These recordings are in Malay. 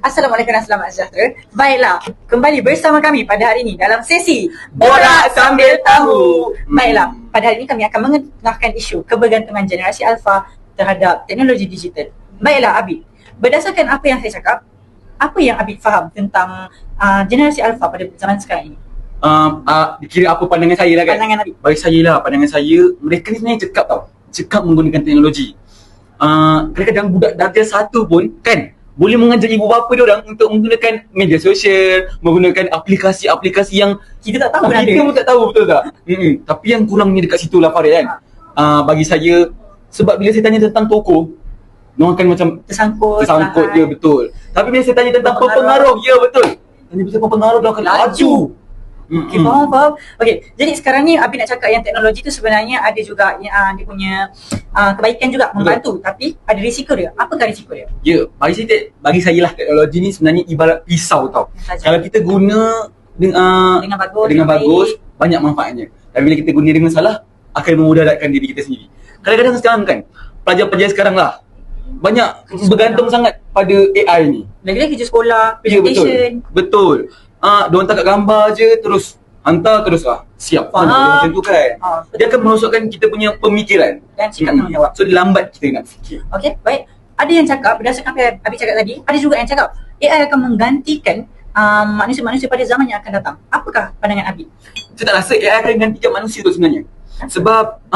Assalamualaikum dan selamat sejahtera. Baiklah, kembali bersama kami pada hari ini dalam sesi Borak Sambil Tahu. Baiklah, pada hari ini kami akan mengetengahkan isu kebergantungan generasi Alpha terhadap teknologi digital. Baiklah Abid, berdasarkan apa yang saya cakap, apa yang Abid faham tentang generasi Alpha pada zaman sekarang ini? Kira apa pandangan saya lah kan? Pandangan Abid. Bagi saya lah, pandangan saya, mereka ni sebenarnya cekap menggunakan teknologi. Kadang-kadang budak darjah 1 pun kan boleh mengajar ibu bapa dia orang untuk menggunakan media sosial, menggunakan aplikasi-aplikasi yang Kita tak tahu benda kita pun tak tahu, betul tak? Tapi yang kurangnya dekat situ lah Farid kan. Bagi saya, sebab bila saya tanya tentang tokoh, diorang akan macam tersangkut dia, betul. Tapi bila saya tanya tentang pengaruh, ya betul. Tanya pasal pengaruh, dia akan laju. Okay, faham. Okay, jadi sekarang ni Abi nak cakap yang teknologi tu sebenarnya ada juga yang dia punya kebaikan juga, membantu. Tapi ada risiko dia. Apakah risiko dia? Ya, bagi saya lah, teknologi ni sebenarnya ibarat pisau tau. Kalau kita guna dengan bagus, banyak manfaatnya. Tapi bila kita guna dengan salah, akan memudaratkan diri kita sendiri. Kadang-kadang sekarang kan, pelajar-pelajar sekarang lah banyak bergantung sangat pada AI ni. Lagi-lagi kerja sekolah, Ya, presentation. betul. Diorang tangkap gambar je, terus hantar, terus siap. Macam tu kan. Dia akan merosakkan kita punya pemikiran Dan sikap tanggungjawab. So dia lambat kita nak fikir. Okey, baik. Ada yang cakap, berdasarkan apa yang Abi cakap tadi, ada juga yang cakap AI akan menggantikan manusia-manusia pada zaman yang akan datang. Apakah pandangan Abi? Saya tak rasa AI akan gantikan manusia tu sebenarnya. Sebab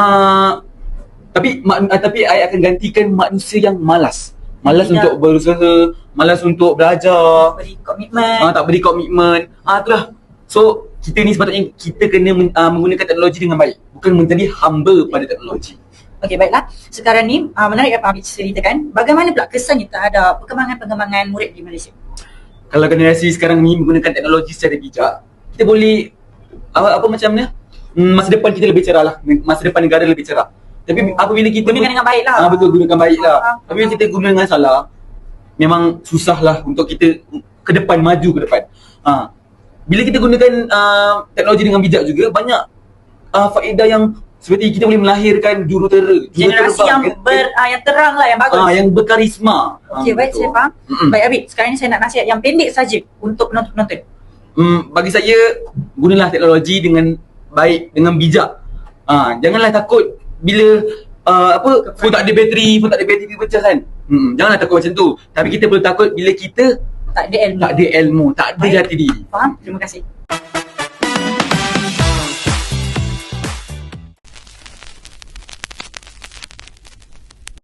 tapi AI akan gantikan manusia yang malas. Malas untuk berusaha, malas untuk belajar, Beri komitmen. tak beri komitmen. Itulah. So kita ni sepatutnya kita kena menggunakan teknologi dengan baik, bukan menjadi hamba pada teknologi. Okey, baiklah. Sekarang ni menarik apa Abi ceritakan. Bagaimana pula kesannya terhadap perkembangan murid di Malaysia? Kalau generasi sekarang ni menggunakan teknologi secara bijak, kita boleh apa macam ni, masa depan kita lebih cerah lah, masa depan negara lebih cerah. Tapi apabila kita gunakan dengan baik lah. Betul, gunakan baik lah. Tapi bila kita guna dengan salah, memang susah lah untuk kita ke depan, maju ke depan. Bila kita gunakan teknologi dengan bijak juga, banyak faedah yang seperti kita boleh melahirkan juruterang, generasi yang yang terang lah, yang bagus. Yang berkarisma. Okey, baik, saya faham. Baik Abi, sekarang ni saya nak nasihat yang pendek saja untuk penonton-penonton. Bagi saya, gunalah teknologi dengan baik, dengan bijak. Janganlah takut bila phone tak ada bateri pecah kan. Janganlah takut macam tu. Tapi kita perlu takut bila kita Tak ada ilmu. tak ada jati diri. Faham? Terima kasih.